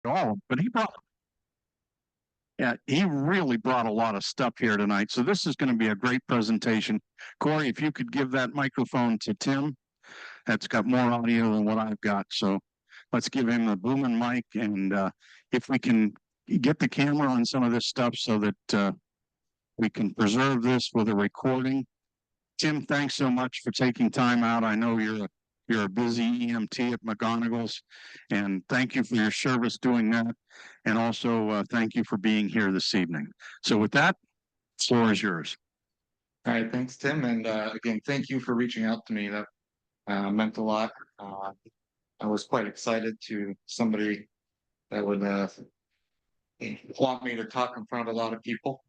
all, but he really brought a lot of stuff here tonight. So this is going to be a great presentation. Corey, if you could give that microphone to Tim, that's got more audio than what I've got. So let's give him a booming mic, and if we can get the camera on some of this stuff so that we can preserve this with a recording. Tim, thanks so much for taking time out. I know you're a busy EMT at McGonagall's, and thank you for your service doing that. And also thank you for being here this evening. So with that, the floor is yours. All right, thanks, Tim. And again, thank you for reaching out to me. That meant a lot. I was quite excited to somebody that would want me to talk in front of a lot of people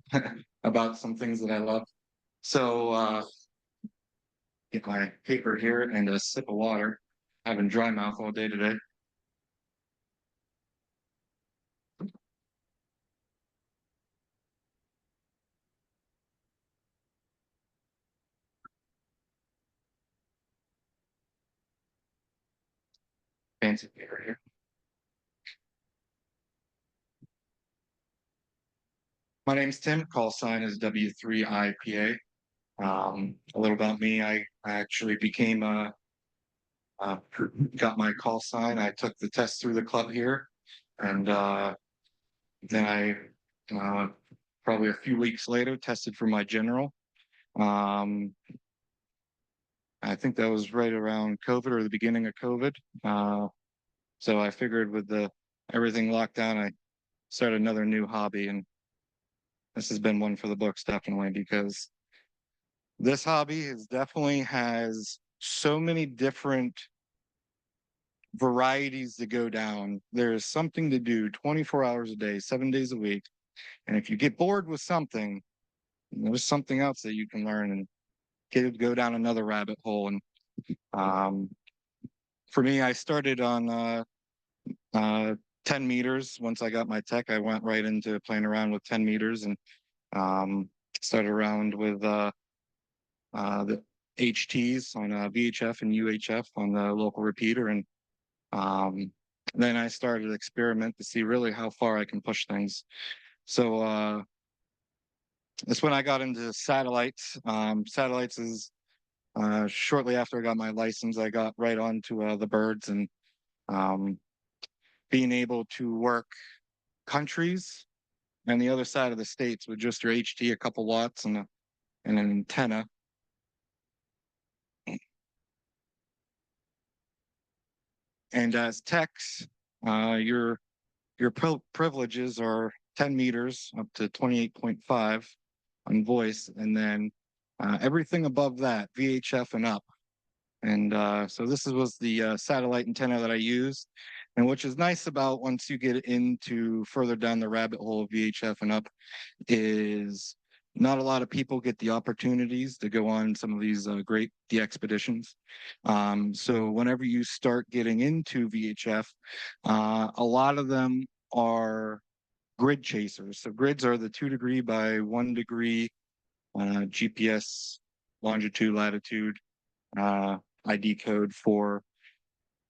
about some things that I love. So get my paper here and a sip of water. Having dry mouth all day today. Fancy paper here. My name's Tim. Call sign is W3IPA. A little about me. I actually became got my call sign. I took the test through the club here, and then I probably a few weeks later tested for my general. I think that was right around COVID or the beginning of COVID. So I figured with everything locked down, I started another new hobby, and this has been one for the books, definitely, because this hobby definitely has so many different varieties to go down. There's something to do 24 hours a day, 7 days a week. And if you get bored with something, there's something else that you can learn and go down another rabbit hole. And for me, I started on 10 meters. Once I got my tech, I went right into playing around with 10 meters and started around with the HTs on VHF and UHF on the local repeater. And then I started to experiment to see really how far I can push things. So that's when I got into satellites. Satellites is shortly after I got my license, I got right onto the birds and being able to work countries and the other side of the states with just your HT, a couple watts, and an antenna. And as techs, your privileges are 10 meters up to 28.5 on voice, and then everything above that, VHF and up. And so this was the satellite antenna that I used. And which is nice about once you get into further down the rabbit hole of VHF and up is not a lot of people get the opportunities to go on some of these great expeditions. So whenever you start getting into VHF, a lot of them are grid chasers. So grids are the 2 degree by 1 degree GPS longitude, latitude, ID code for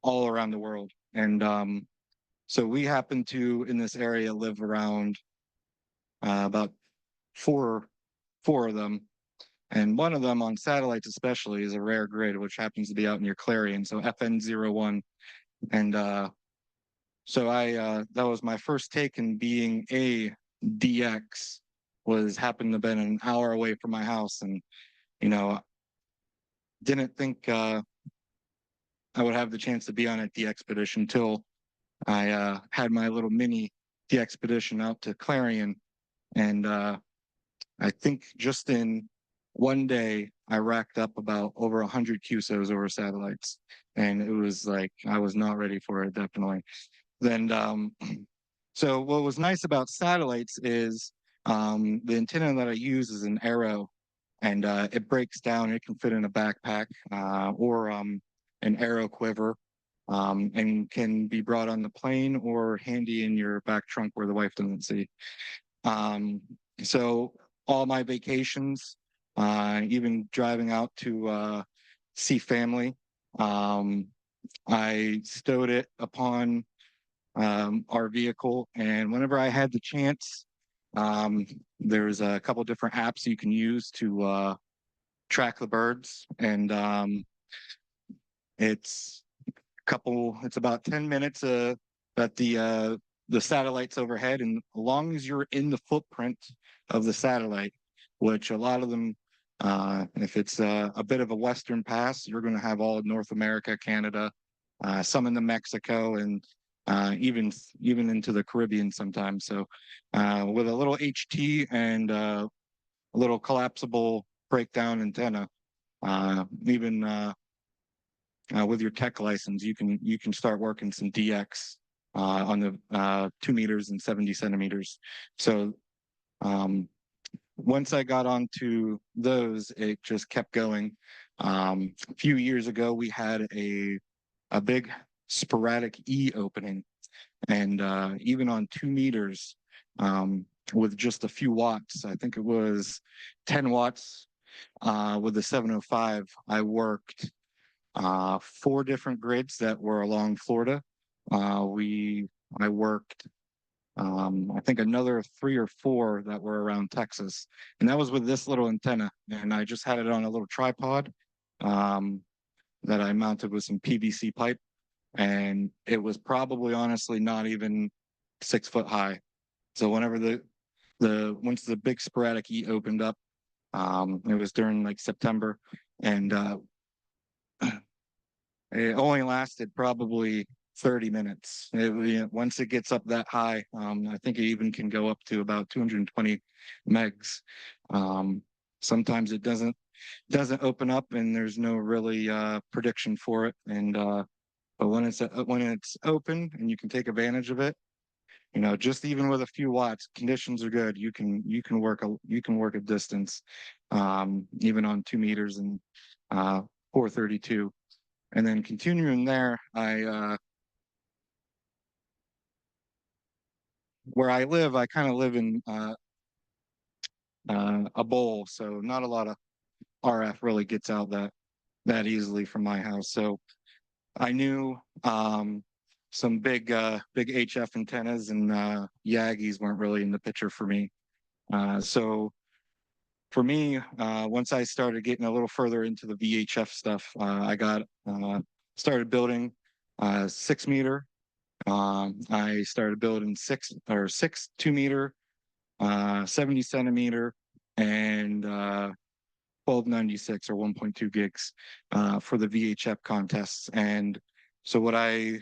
all around the world. And so we happen to, in this area, live around about four of them. And one of them on satellites especially is a rare grid, which happens to be out near Clarion, so FN01. And so that was my first take in being a DX, happened to have been an hour away from my house. And, didn't think I would have the chance to be on the expedition until I had my little mini expedition out to Clarion. And I think just in one day, I racked up about over 100 QSOs over satellites. And it was like, I was not ready for it, definitely. Then, so what was nice about satellites is the antenna that I use is an Arrow, and it breaks down. It can fit in a backpack or an Arrow quiver, and can be brought on the plane or handy in your back trunk where the wife doesn't see. So all my vacations, even driving out to see family, I stowed it upon our vehicle. And whenever I had the chance, um, there's a couple different apps you can use to track the birds. And it's it's about 10 minutes that the satellite's overhead. And as long as you're in the footprint of the satellite, which a lot of them, if it's a bit of a Western pass, you're going to have all of North America, Canada, some into Mexico, and even into the Caribbean sometimes. So with a little HT and a little collapsible breakdown antenna, even with your tech license, you can start working some DX on the 2 meters and 70 centimeters. So once I got onto those, it just kept going. A few years ago, we had a big sporadic E opening, and even on 2 meters, with just a few watts, I think it was 10 watts with the 705, I worked 4 different grids that were along Florida. I worked I think another 3 or 4 that were around Texas, and that was with this little antenna. And I just had it on a little tripod um, that I mounted with some PVC pipe, and it was probably honestly not even 6 foot high. So whenever once the big sporadic E opened up, it was during like September, and it only lasted probably 30 minutes. Once it gets up that high, I think it even can go up to about 220 megs. Sometimes it doesn't open up, and there's no really prediction for it. And but when it's open and you can take advantage of it, just even with a few watts, conditions are good. You can work a distance, even on 2 meters and 432. And then continuing there, where I live, I kind of live in a bowl, so not a lot of RF really gets out that easily from my house. So I knew some big HF antennas and Yagis weren't really in the picture for me. So for me, once I started getting a little further into the VHF stuff, I got started building 6 meter. I started building six 2 meter, 70 centimeter, and 1296 or 1.2 gigs for the VHF contests. And so what I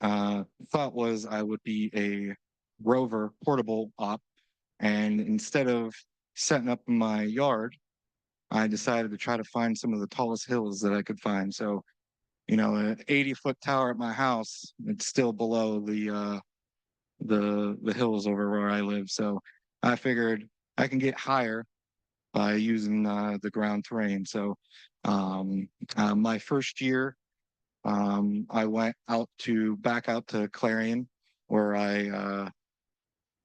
thought was I would be a rover portable op. And instead of setting up in my yard, I decided to try to find some of the tallest hills that I could find. So, an 80-foot tower at my house, it's still below the hills over where I live. So I figured I can get higher by using the ground terrain. So my first year, I went back out to Clarion, where I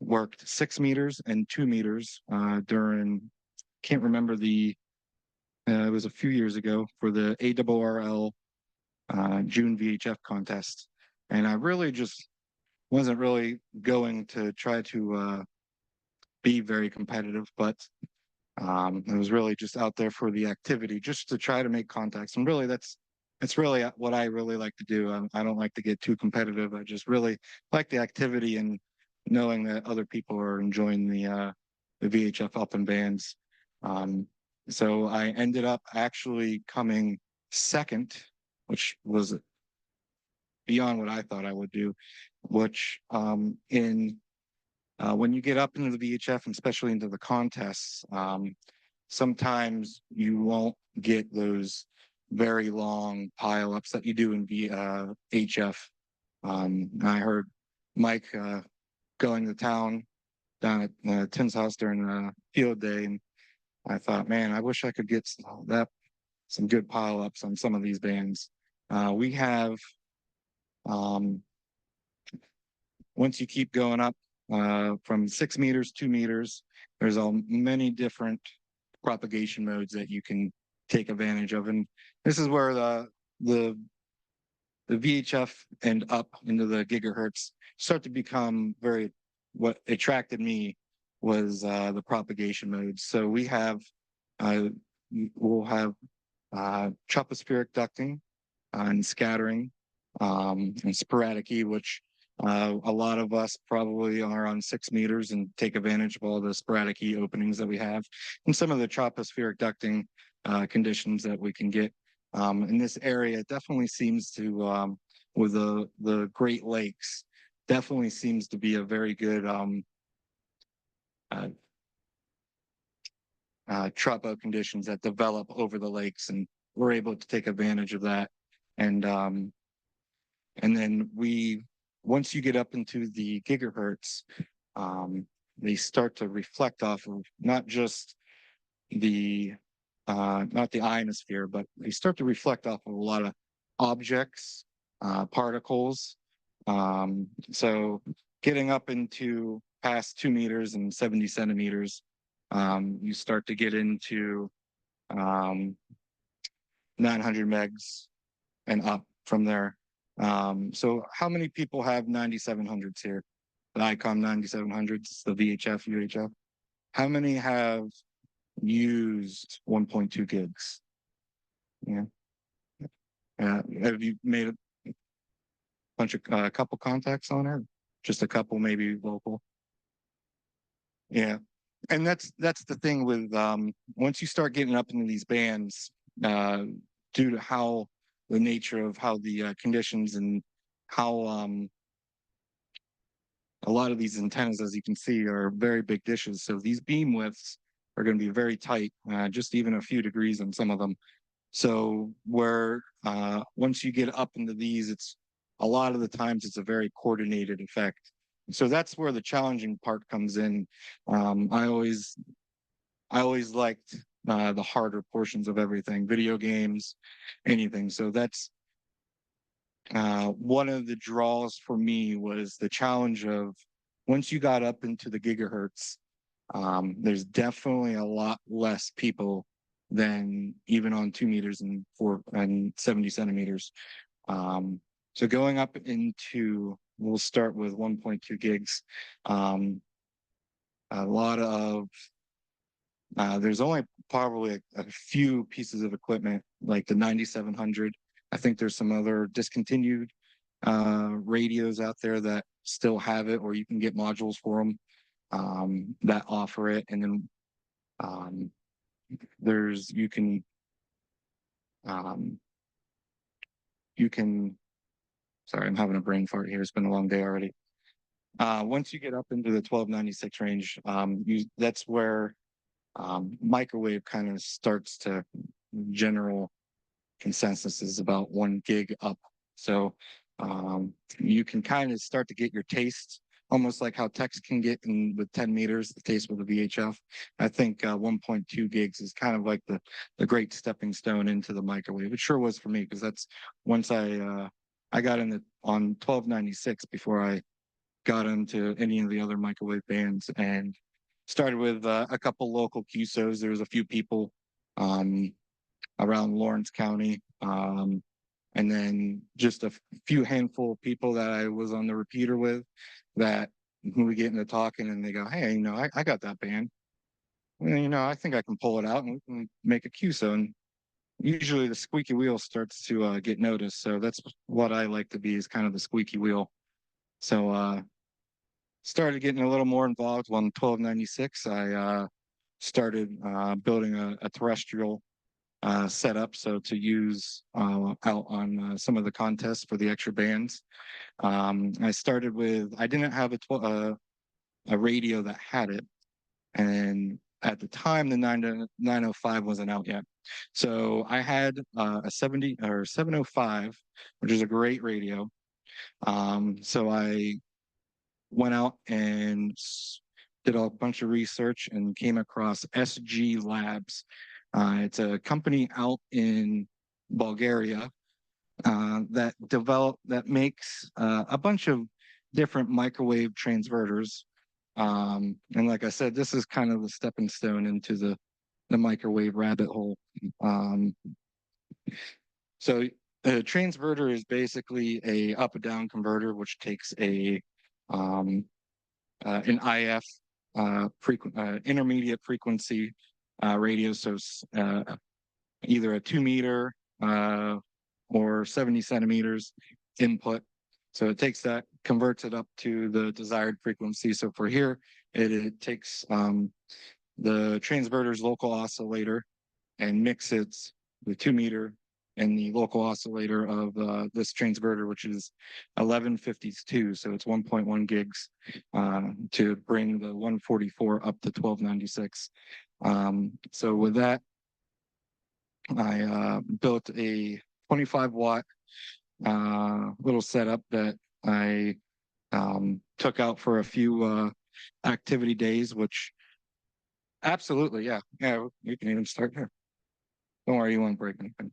worked 6 meters and 2 meters during, can't remember it was a few years ago for the ARRL June VHF contest. And I really just wasn't really going to try to be very competitive, but it was really just out there for the activity, just to try to make contacts. And really, that's really what I really like to do. I don't like to get too competitive. I just really like the activity and knowing that other people are enjoying the VHF up and bands. So I ended up actually coming second, which was beyond what I thought I would do. Which in when you get up into the VHF and especially into the contests, sometimes you won't get those very long pileups that you do in HF. I heard Mike going to town down at Tim's house during field day, and I thought, man, I wish I could get some good pileups on some of these bands. We have once you keep going up from 6 meters, 2 meters, there's many different propagation modes that you can take advantage of. And this is where the the VHF and up into the gigahertz start to become very, what attracted me was the propagation modes. So uh, we'll have tropospheric ducting and scattering, and sporadic E, which a lot of us probably are on 6 meters and take advantage of all the sporadic E openings that we have, and some of the tropospheric ducting conditions that we can get in this area. It definitely seems to, with the Great Lakes, definitely seems to be a very good uh, tropo conditions that develop over the lakes, and we're able to take advantage of that. And and then once you get up into the gigahertz, um, they start to reflect off of not just the not the ionosphere, but they start to reflect off of a lot of objects, particles. So getting up into past 2 meters and 70 centimeters, you start to get into 900 megs and up from there. So how many people have 9700s here? The ICOM 9700s, the VHF, UHF. How many have used 1.2 gigs? Yeah. Have you made a bunch of a couple contacts on it? Just a couple, maybe local. Yeah. And that's the thing with once you start getting up into these bands, due to how the nature of how the conditions and how a lot of these antennas, as you can see, are very big dishes. So these beam widths are going to be very tight, just even a few degrees on some of them. So where once you get up into these, it's a lot of the times it's a very coordinated effect. So that's where the challenging part comes in. I always liked the harder portions of everything, video games, anything. So that's one of the draws for me, was the challenge of once you got up into the gigahertz, there's definitely a lot less people than even on 2 meters and 70 centimeters. So going up into, we'll start with 1.2 gigs. A lot of, there's only probably a few pieces of equipment like the 9700. I think there's some other discontinued radios out there that still have it, or you can get modules for them that offer it. And then there's, um, you can, sorry, I'm having a brain fart here. It's been a long day already. Once you get up into the 1296 range, that's where microwave kind of starts to, general consensus is about 1 gig up. So you can kind of start to get your taste, almost like how text can get in with 10 meters, the taste with the VHF. I think 1.2 gigs is kind of like the great stepping stone into the microwave. It sure was for me, because that's once I got in on 1296 before I got into any of the other microwave bands, and started with a couple local QSOs. There was a few people around Lawrence County. And then just a few handful of people that I was on the repeater with, that when we get into talking and they go, hey, I got that band. And, I think I can pull it out and we can make a QSO. And usually the squeaky wheel starts to get noticed. So that's what I like to be, is kind of the squeaky wheel. So started getting a little more involved on 1296. I started building a terrestrial setup, so to use out on some of the contests for the extra bands. I started with, I didn't have a radio that had it, and at the time the 905 wasn't out yet. So I had a 70 or 705, which is a great radio. So I went out and did a bunch of research and came across SG Labs. It's a company out in Bulgaria that makes a bunch of different microwave transverters. And like I said, this is kind of the stepping stone into the microwave rabbit hole. So The transverter is basically a up and down converter, which takes um, an IF intermediate frequency radio, so either a 2 meter or 70 centimeters input. So it takes that, converts it up to the desired frequency. So for here, it takes the transverter's local oscillator and mixes the 2 meter and the local oscillator of this transverter, which is 1152. So it's 1.1 gigs to bring the 144 up to 1296. So with that, I built a 25-watt little setup that I took out for a few activity days, which absolutely, yeah. Yeah, you can even start here. Don't worry, you won't break anything.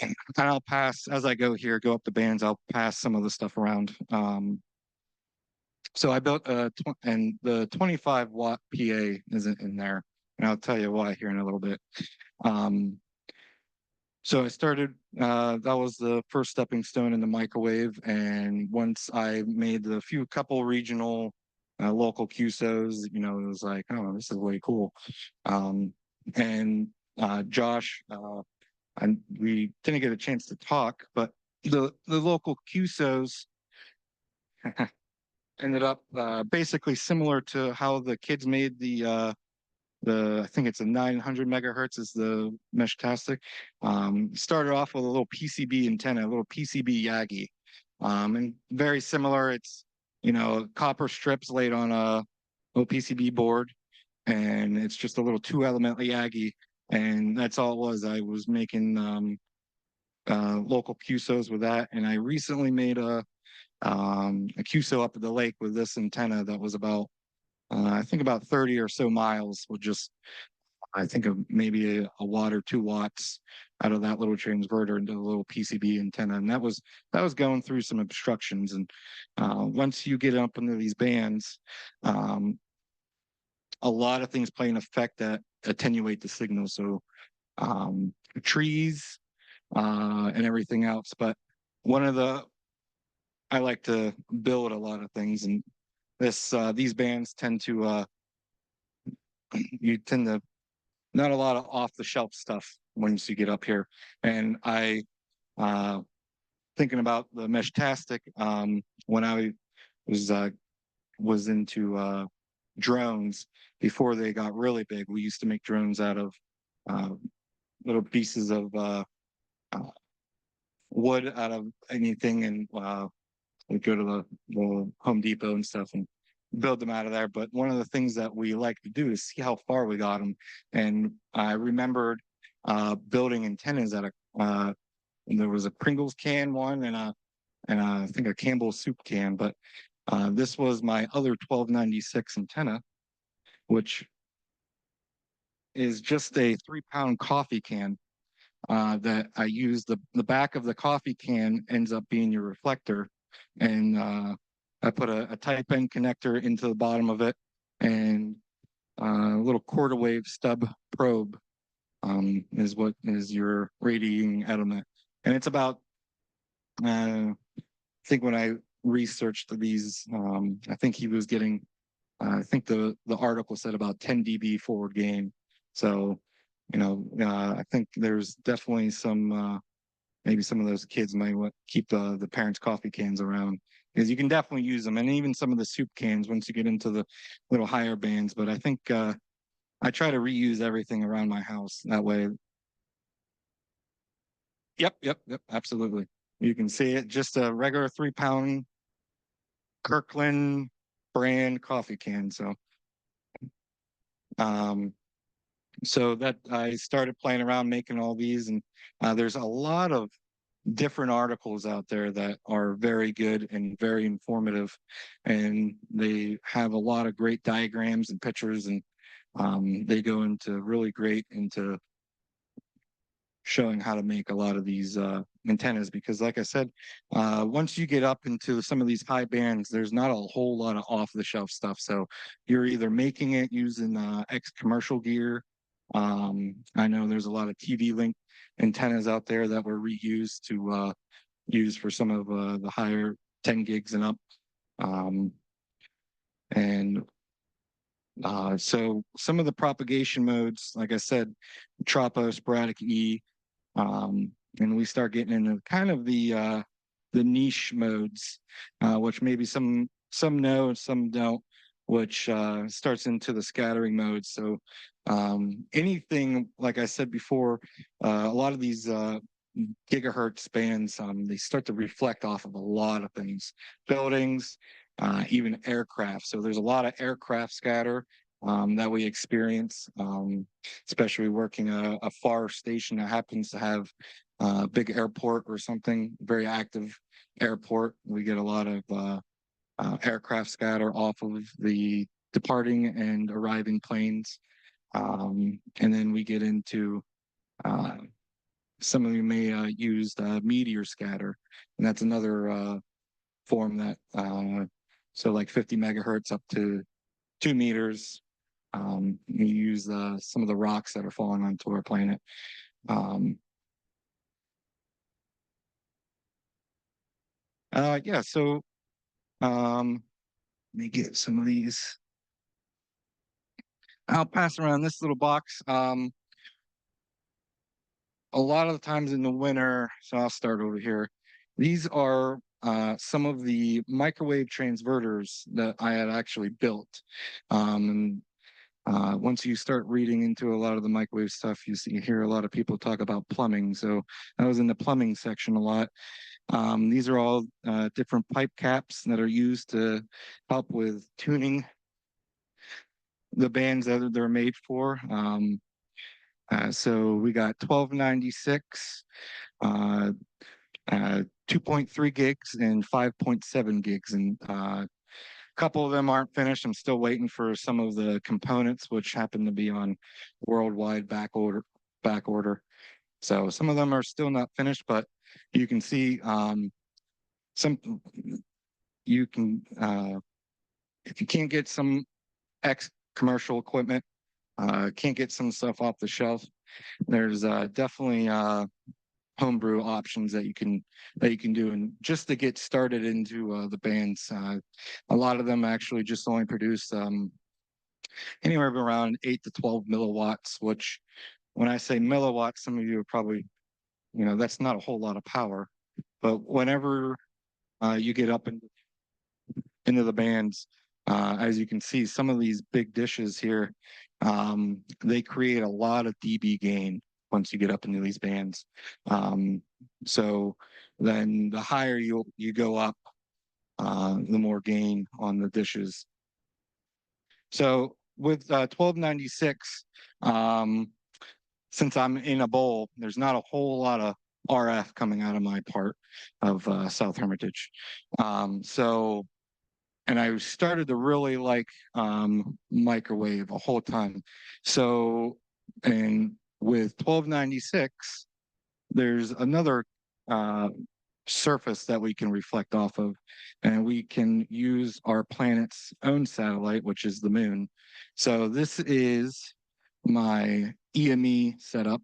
And I'll pass, as I go here, go up the bands, I'll pass some of the stuff around. So I built and the 25-watt PA isn't in there. And I'll tell you why here in a little bit. So I started, that was the first stepping stone in the microwave. And once I made the couple regional local QSOs, you know, it was like, oh, this is way cool. And Josh, and we didn't get a chance to talk, but the local QSOs ended up basically similar to how the kids made I think it's a 900 megahertz is the Meshtastic. Started off with a little PCB antenna, a little PCB Yagi, and very similar. It's, you know, copper strips laid on a little PCB board, and it's just a little 2-element Yagi, and that's all it was. I was making local QSOs with that, and I recently made a QSO up at the lake with this antenna that was about I think about 30 or so miles with just, I think of maybe a watt or 2 watts out of that little transverter into a little PCB antenna. And that was going through some obstructions. And once you get up into these bands, a lot of things play an effect that attenuate the signal. So trees and everything else. But I like to build a lot of things, and these bands tend to not a lot of off the shelf stuff once you get up here. And I thinking about the Meshtastic, when I was into drones before they got really big. We used to make drones out of little pieces of wood out of anything, and we'd go to the Home Depot and stuff and build them out of there. But one of the things that we like to do is see how far we got them. And I remembered building antennas and there was a Pringles can one and I think a Campbell's soup can. But this was my other 1296 antenna, which is just a 3-pound coffee can that I use. The back of the coffee can ends up being your reflector. And I put a type N connector into the bottom of it and a little quarter wave stub probe is what is your radiating element. And it's about, I think when I researched these, I think he was getting, I think the article said about 10 dB forward gain. So, you know, I think there's definitely some, maybe some of those kids might want to keep the parents' coffee cans around, because you can definitely use them, and even some of the soup cans once you get into the little higher bands. But I think I try to reuse everything around my house that way. Yep, absolutely. You can see it, just a regular 3-pound Kirkland brand coffee can. So that I started playing around making all these, and there's a lot of different articles out there that are very good and very informative, and they have a lot of great diagrams and pictures, and they go into really great into showing how to make a lot of these antennas, because like I said, once you get up into some of these high bands, there's not a whole lot of off the shelf stuff. So you're either making it using ex commercial gear, I know there's a lot of TV link antennas out there that were reused to use for some of the higher 10 gigs and up. Um, and so some of the propagation modes, like I said, Tropo, sporadic E, and we start getting into kind of the niche modes, which maybe some know, some don't, which starts into the scattering mode. So anything, like I said before, a lot of these gigahertz bands, they start to reflect off of a lot of things, buildings, even aircraft. So there's a lot of aircraft scatter that we experience, especially working a far station that happens to have a big airport or something, very active airport. We get a lot of aircraft scatter off of the departing and arriving planes. And then we get into some of you may use meteor scatter, and that's another form that so like 50 megahertz up to 2 meters. We use some of the rocks that are falling onto our planet. Yeah, so let me get some of these. I'll pass around this little box. A lot of the times in the winter, so I'll start over here. These are some of the microwave transverters that I had actually built. And once you start reading into a lot of the microwave stuff, you hear a lot of people talk about plumbing. So I was in the plumbing section a lot. These are all different pipe caps that are used to help with tuning the bands that they're made for. So we got 1296, 2.3 gigs and 5.7 gigs. And a couple of them aren't finished. I'm still waiting for some of the components, which happen to be on worldwide back order. So some of them are still not finished, but you can see some you can if you can't get some commercial equipment, can't get some stuff off the shelf, there's definitely homebrew options that you can do, and just to get started into the bands. A lot of them actually just only produce anywhere around 8 to 12 milliwatts, which when I say milliwatts, some of you are probably, that's not a whole lot of power. But whenever you get up into the bands, as you can see, some of these big dishes here, they create a lot of dB gain once you get up into these bands. So then the higher you go up, the more gain on the dishes. So with 1296, since I'm in a bowl, there's not a whole lot of RF coming out of my part of South Hermitage. And I started to really like microwave a whole ton. So, and with 1296, there's another surface that we can reflect off of, and we can use our planet's own satellite, which is the moon. So this is my EME setup.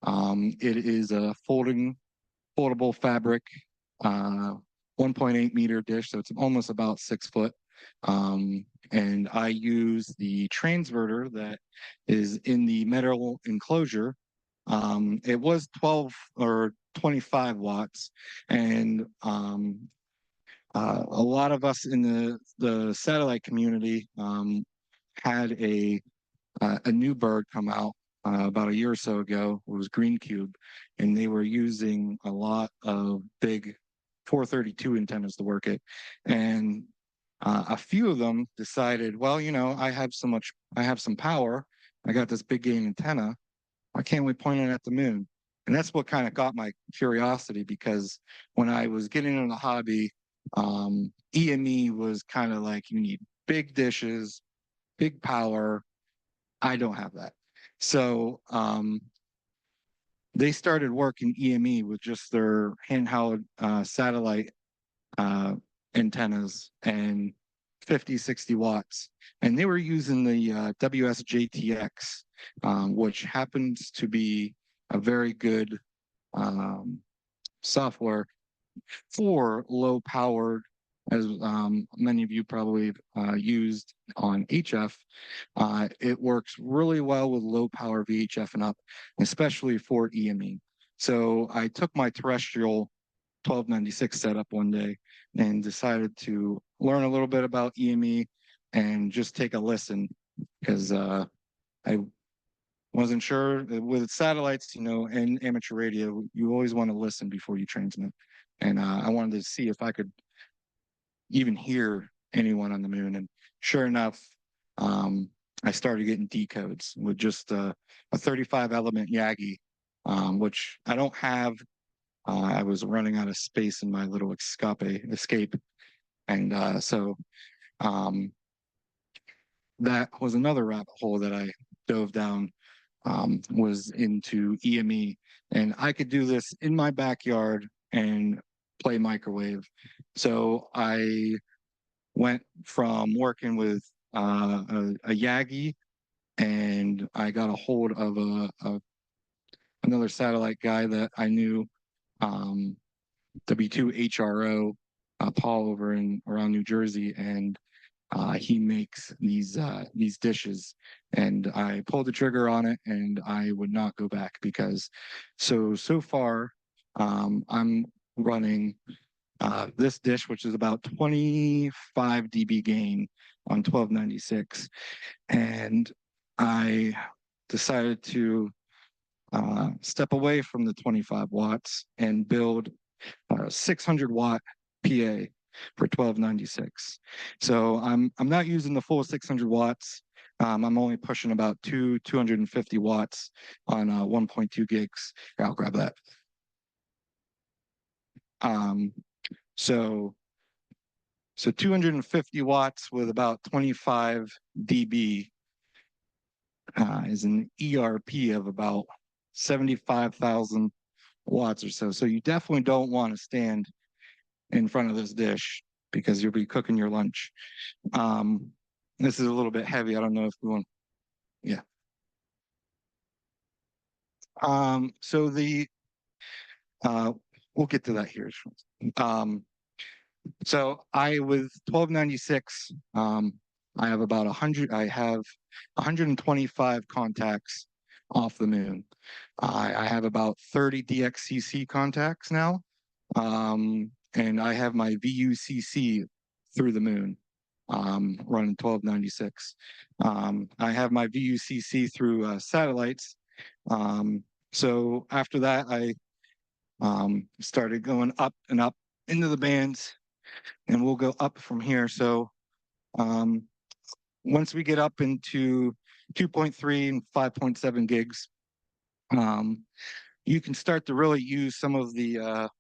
It is a foldable fabric, 1.8 meter dish, so it's almost about 6 foot. And I use the transverter that is in the metal enclosure. It was 12 or 25 watts, and a lot of us in the satellite community had a new bird come out about a year or so ago. It was Green Cube, and they were using a lot of big 432 antennas to work it. And a few of them decided, well, I have some power. I got this big gain antenna. Why can't we point it at the moon? And that's what kind of got my curiosity, because when I was getting into the hobby, EME was kind of like, you need big dishes, big power. I don't have that. So they started working EME with just their handheld satellite antennas, and 50, 60 watts. And they were using the WSJTX, which happens to be a very good software for low powered, as many of you probably used on HF. It works really well with low power VHF and up, especially for EME. So I took my terrestrial 1296 setup one day and decided to learn a little bit about EME and just take a listen, because I wasn't sure with satellites, and amateur radio, you always want to listen before you transmit. And I wanted to see if I could even hear anyone on the moon. And sure enough, I started getting decodes with just a 35 element Yagi, which I don't have. I was running out of space in my little escape. And so that was another rabbit hole that I dove down, was into EME. And I could do this in my backyard and play microwave. So I went from working with a Yagi, and I got a hold of another satellite guy that I knew, W3IPA, Paul over around New Jersey, and he makes these dishes, and I pulled the trigger on it, and I would not go back, because so far I'm running this dish, which is about 25 dB gain on 1296, and I decided to step away from the 25 watts and build 600-watt PA for 1296. So I'm not using the full 600 watts. I'm only pushing about 250 watts on 1.2 gigs. Here, I'll grab that. So 250 watts with about 25 dB is an ERP of about 75,000 watts or so. So you definitely don't want to stand in front of this dish, because you'll be cooking your lunch. This is a little bit heavy. I don't know if we want, yeah. So we'll get to that here. So with 1296, I have about 125 contacts off the moon. I have about 30 DXCC contacts now. And I have my VUCC through the moon, running 1296. I have my VUCC through satellites. So after that, I started going up and up into the bands, and we'll go up from here. So once we get up into 2.3 and 5.7 gigs, you can start to really use some of the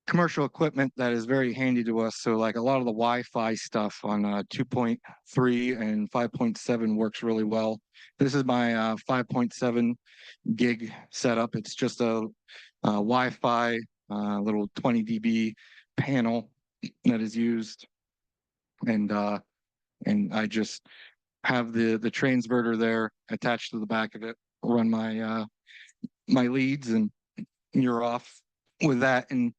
commercial equipment that is very handy to us. So like a lot of the Wi-Fi stuff on 2.3 and 5.7 works really well. This is my 5.7 gig setup. It's just a Wi-Fi little 20 dB panel that is used, and I just have the transverter there attached to the back of it. Run my my leads, and you're off with that. And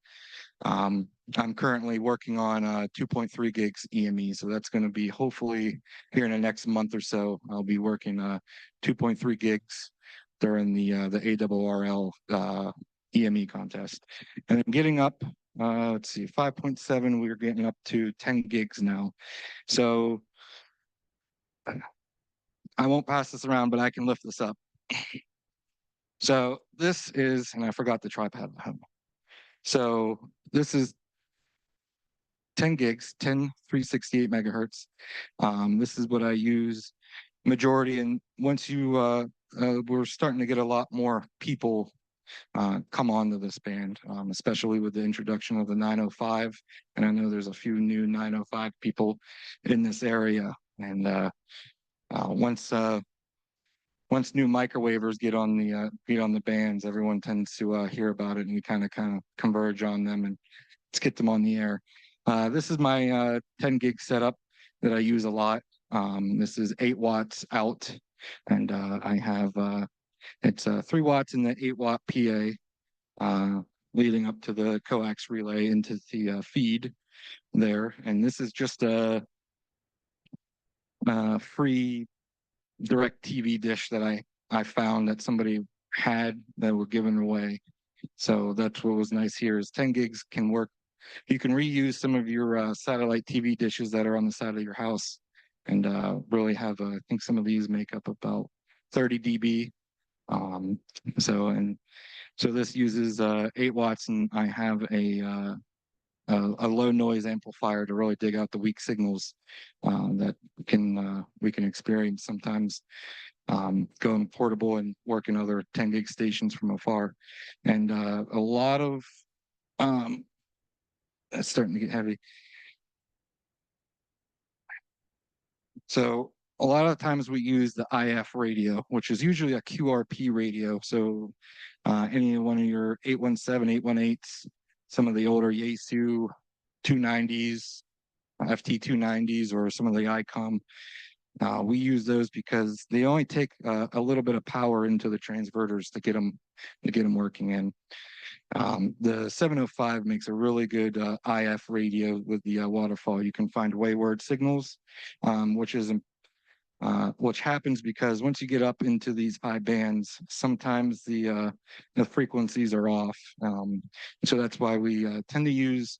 I'm currently working on 2.3 gigs EME, so that's going to be hopefully here in the next month or so. I'll be working 2.3 gigs during the ARRL EME contest, and I'm getting up. Let's see, 5.7. We're getting up to 10 gigs now. So I won't pass this around, but I can lift this up. So this is, and I forgot the tripod. So this is 10 gigs, 368 megahertz. This is what I use majority. And once we're starting to get a lot more people come onto this band, especially with the introduction of the 905. And I know there's a few new 905 people in this area. And once new microwavers get on the bands, everyone tends to hear about it, and we kind of converge on them, and let's get them on the air. This is my 10 gig setup. that I use a lot. This is 8 watts out, and I have it's 3 watts in the 8-watt PA, leading up to the coax relay into the feed there. And this is just a free direct TV dish that I found that somebody had that were given away. So that's what was nice here is 10 gigs can work. You can reuse some of your satellite TV dishes that are on the side of your house, and really have I think some of these make up about 30 dB. Um, so this uses 8 watts, and I have a low noise amplifier to really dig out the weak signals that we can experience sometimes going portable and working other 10 gig stations from afar. And a lot of it's starting to get heavy. So a lot of times we use the IF radio, which is usually a QRP radio. So any one of your 817, 818s, some of the older Yaesu 290s, FT 290s, or some of the ICOM, we use those because they only take a little bit of power into the transverters to get them working. In the 705 makes a really good IF radio with the waterfall. You can find wayward signals, which happens because once you get up into these high bands, sometimes the frequencies are off. So that's why we tend to use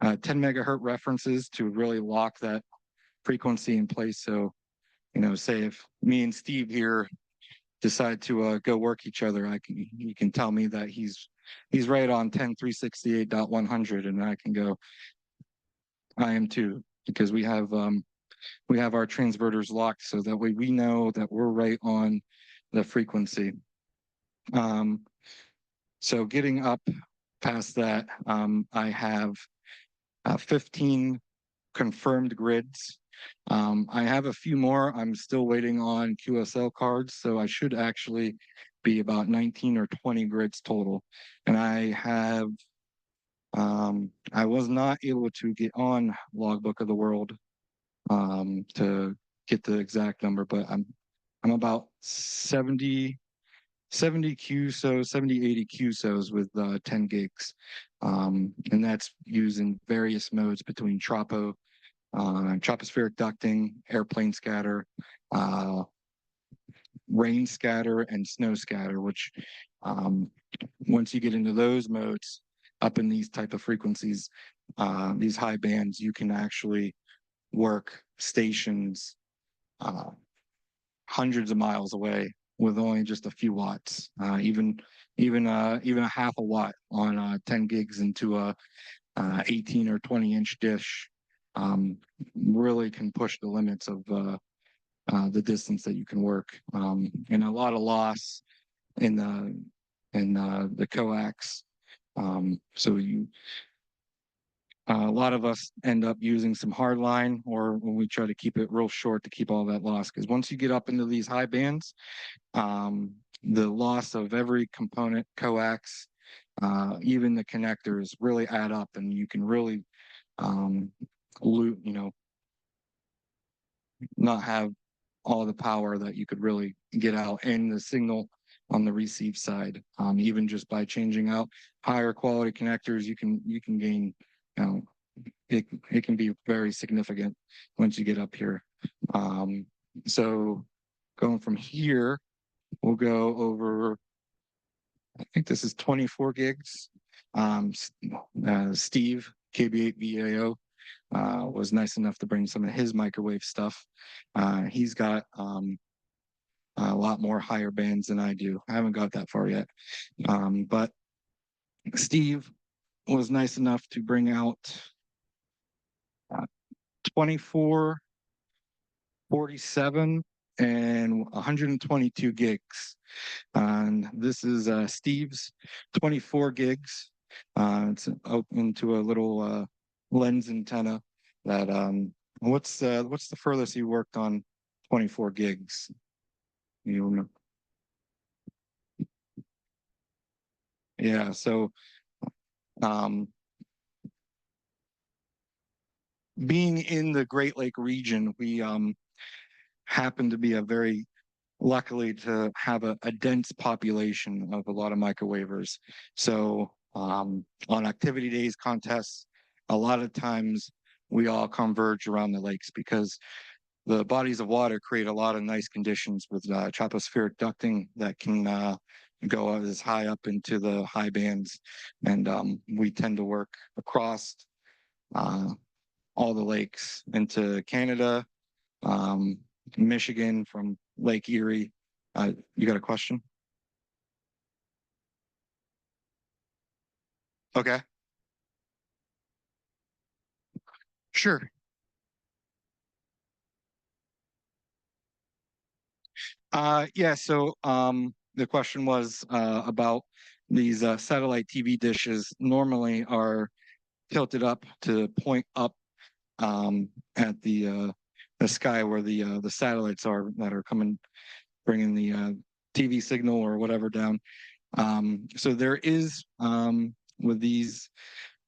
10 megahertz references to really lock that frequency in place. So, say if me and Steve here decide to go work each other, you can tell me that he's right on 10.368.100, and I can go, I am too, because we have our transverters locked, so that way we know that we're right on the frequency. So getting up past that, I have 15 confirmed grids. I have a few more. I'm still waiting on QSL cards, so I should actually be about 19 or 20 grids total. And I was not able to get on Logbook of the World to get the exact number, but I'm about 70 QSOs, 70, 80 QSOs with 10 gigs. And that's using various modes between tropospheric ducting, airplane scatter, rain scatter, and snow scatter, which once you get into those modes up in these type of frequencies, these high bands, you can actually work stations hundreds of miles away with only just a few watts, even a half a watt on 10 gigs into a 18 or 20-inch dish. Really can push the limits of the distance that you can work, and a lot of loss in the coax. So a lot of us end up using some hardline, or when we try to keep it real short to keep all that loss. Because once you get up into these high bands, the loss of every component, coax, even the connectors, really add up, and you can really not have all the power that you could really get out in the signal on the receive side. Even just by changing out higher quality connectors, you can gain, it can be very significant once you get up here. So going from here, we'll go over, I think this is 24 gigs. Steve, KB8VAO, was nice enough to bring some of his microwave stuff. He's got a lot more higher bands than I do. I haven't got that far yet. But Steve was nice enough to bring out 24, 47, and 122 gigs. And this is Steve's 24 gigs. It's open to a little lens antenna that what's the furthest you worked on 24 gigs? You remember? Yeah, so being in the Great Lake region, we happen to be a very luckily to have a dense population of a lot of microwavers. So on activity days, contests, a lot of times we all converge around the lakes because the bodies of water create a lot of nice conditions with tropospheric ducting that can go as high up into the high bands. And we tend to work across uh, all the lakes into Canada, um, Michigan from Lake Erie. You got a question? Okay, sure. Yeah, so the question was about these satellite TV dishes normally are tilted up to point up at the sky where the satellites are that are coming bringing the TV signal or whatever down. So there is with these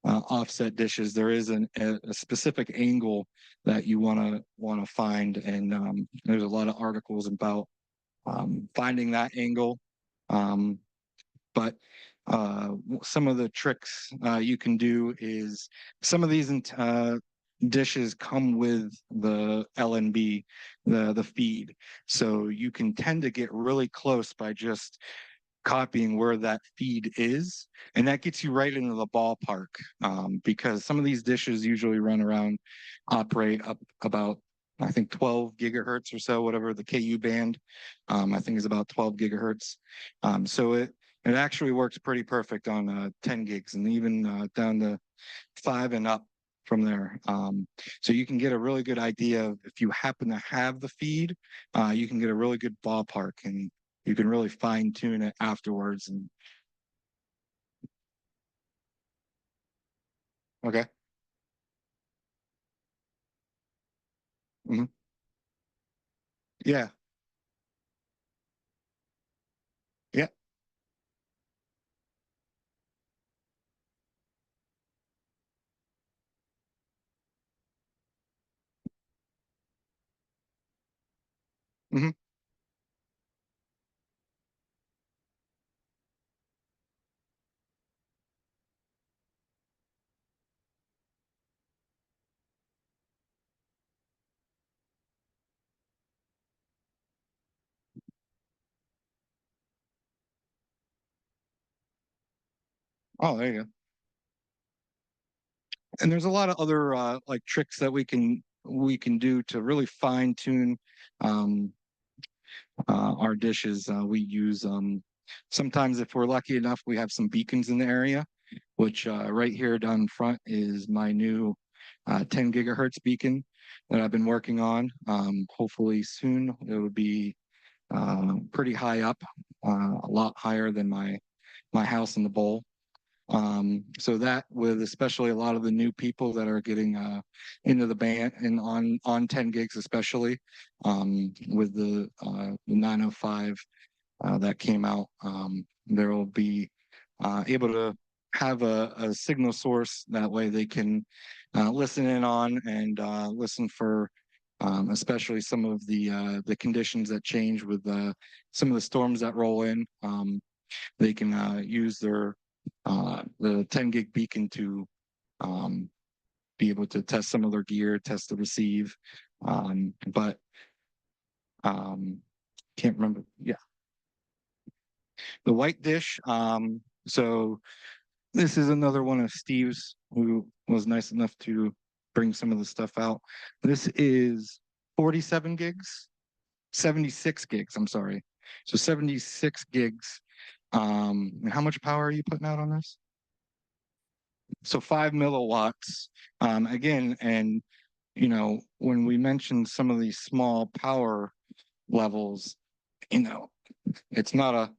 offset dishes, there is a specific angle that you want to find, and there's a lot of articles about finding that angle. Um, but some of the tricks you can do is some of these dishes come with the LNB, the feed, so you can tend to get really close by just copying where that feed is, and that gets you right into the ballpark because some of these dishes usually run around, operate up about I think 12 gigahertz or so, whatever the KU band, I think is about 12 gigahertz. So it actually works pretty perfect on 10 gigs and even down to 5 and up from there. So you can get a really good idea of if you happen to have the feed, you can get a really good ballpark and you can really fine tune it afterwards. And okay. Hmm. Yeah. Yeah. Hmm. Oh, there you go. And there's a lot of other like tricks that we can do to really fine tune um, our dishes. We use sometimes if we're lucky enough, we have some beacons in the area, which right here down front is my new 10 gigahertz beacon that I've been working on. Hopefully soon it would be pretty high up, a lot higher than my house in the bowl. So that with especially a lot of the new people that are getting into the band and on 10 gigs, especially with the 905 that came out, there will be able to have a signal source that way they can listen in on and listen for especially some of the conditions that change with some of the storms that roll in. They can use the 10 gig beacon to um, be able to test some of their gear, test the receive. But can't remember. Yeah, the white dish. So this is another one of Steve's who was nice enough to bring some of the stuff out. This is 47 gigs, 76 gigs. I'm sorry. So 76 gigs. And how much power are you putting out on this? So 5 milliwatts. Again, and when we mentioned some of these small power levels, you know, it's not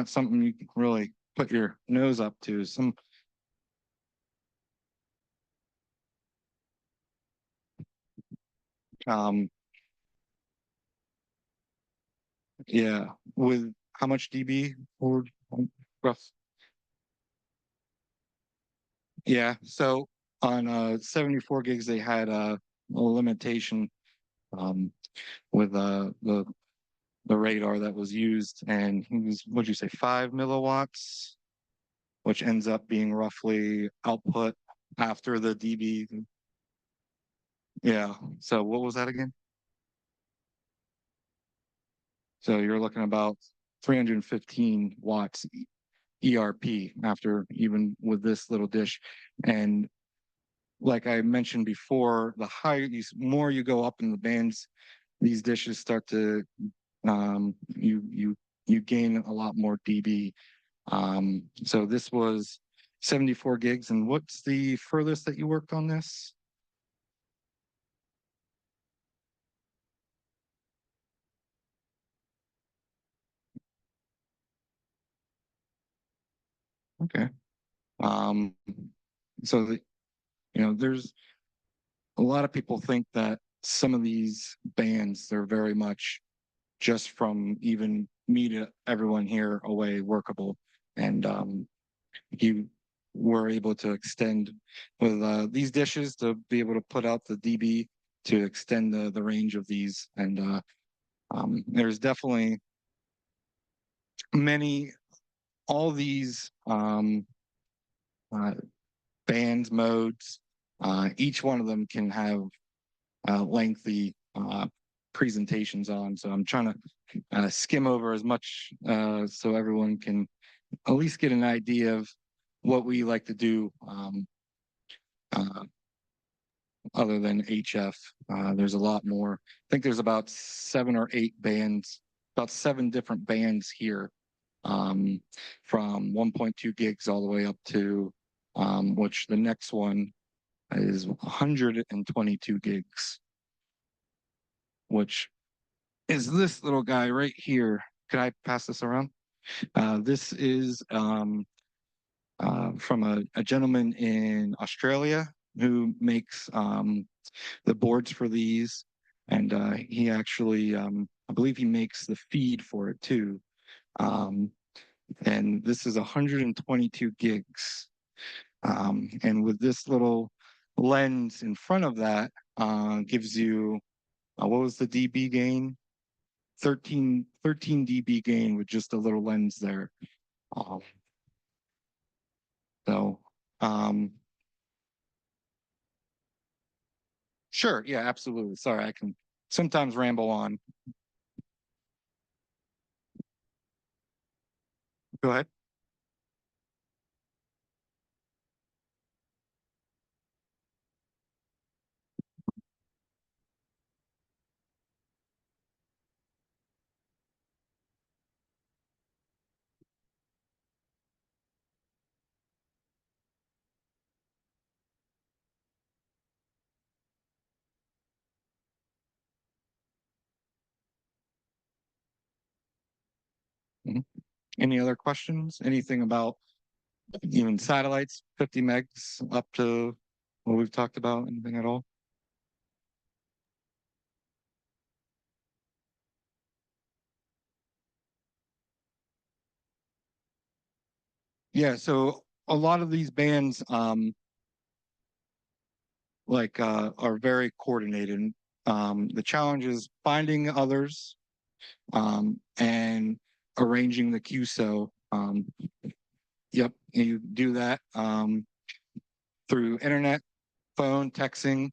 something you can really put your nose up to. Um, yeah, with how much dB or rough? Yeah, so on 74 gigs, they had a limitation um, with the radar that was used, and he was, what'd you say, 5 milliwatts, which ends up being roughly output after the dB. Yeah. So what was that again? So you're looking about 315 watts ERP after even with this little dish. And like I mentioned before, the higher you, more you go up in the bands, these dishes start to you gain a lot more dB. So this was 74 gigs. And what's the furthest that you worked on this? Okay. Um, so the, there's a lot of people think that some of these bands, they're very much just from even me to everyone here away workable. And you were able to extend with these dishes to be able to put out the dB to extend the range of these. And there's definitely many, all these uh, bands, modes, each one of them can have lengthy presentations on. So I'm trying to skim over as much so everyone can at least get an idea of what we like to do uh, other than HF. There's a lot more. I think there's about 7 or 8 bands, about 7 different bands here from 1.2 gigs all the way up to which the next one is 122 gigs, which is this little guy right here. Could I pass this around? This is from a gentleman in Australia who makes the boards for these. And he actually, I believe he makes the feed for it too. Um, and this is 122 gigs. And with this little lens in front of that, gives you, what was the dB gain? 13 dB gain with just a little lens there. Um, so, um, sure, yeah, absolutely. Sorry, I can sometimes ramble on. Go ahead. Mhm. Any other questions? Anything about even satellites, 50 megs up to what we've talked about? Anything at all? Yeah, so a lot of these bands are very coordinated. The challenge is finding others and arranging the QSO. Yep, you do that through internet, phone, texting.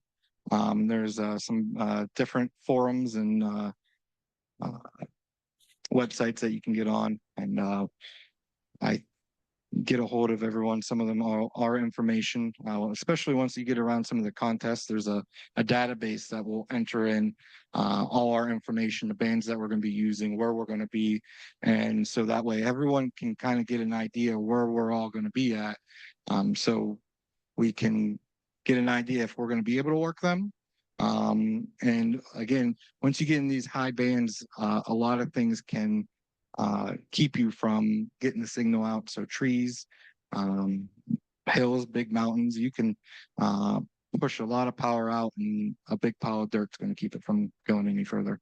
There's some different forums and uh, websites that you can get on, and I get a hold of everyone. Some of them are our information, especially once you get around some of the contests. There's a database that will enter in all our information, the bands that we're going to be using, where we're going to be. And so that way everyone can kind of get an idea where we're all going to be at. So we can get an idea if we're going to be able to work them. And again, once you get in these high bands, a lot of things can keep you from getting the signal out. So trees, um, hills, big mountains, you can push a lot of power out, and a big pile of dirt's going to keep it from going any further.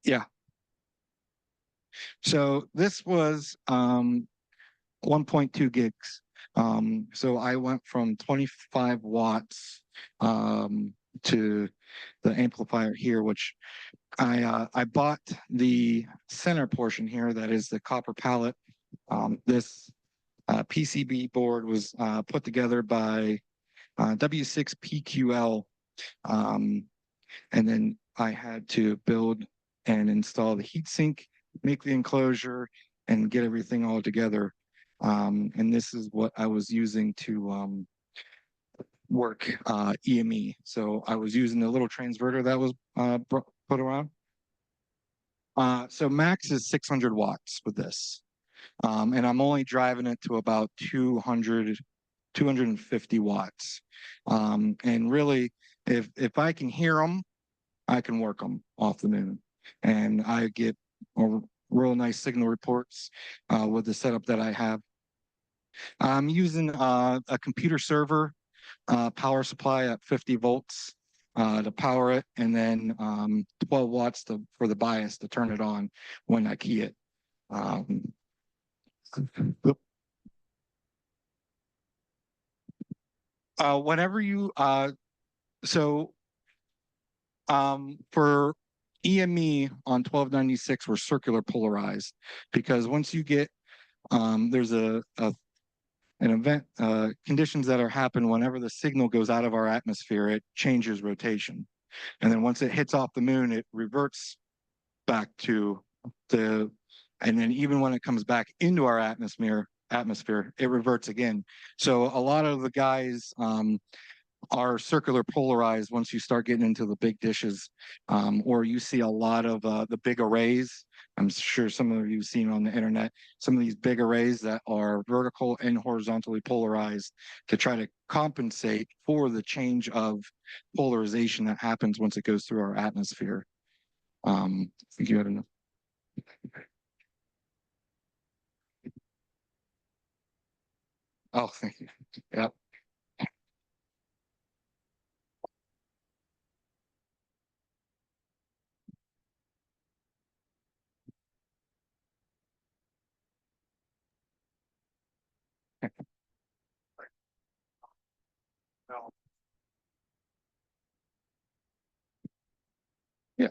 Yeah. So this was 1.2 gigs. So I went from 25 watts to the amplifier here, which I bought the center portion here, that is the copper pallet. This PCB board was put together by W3IPA, and then I had to build and install the heatsink, make the enclosure, and get everything all together. And this is what I was using to work EME. So I was using the little transverter that was put around. So max is 600 watts with this. And I'm only driving it to about 250 watts. And really, if I can hear them, I can work them off the moon. And I get real nice signal reports with the setup that I have. I'm using a computer server power supply at 50 volts to power it, and then 12 watts for the bias to turn it on when I key it. Whenever you for EME on 1296, we're circular polarized, because once you get there's an event conditions that are happen whenever the signal goes out of our atmosphere, it changes rotation, and then once it hits off the moon, it reverts back to the, and then even when it comes back into our atmosphere, it reverts again. So a lot of the guys are circular polarized once you start getting into the big dishes, or you see a lot of the big arrays. I'm sure some of you have seen on the internet some of these big arrays that are vertical and horizontally polarized to try to compensate for the change of polarization that happens once it goes through our atmosphere. I think you had enough. Oh, thank you. Yep. Yeah.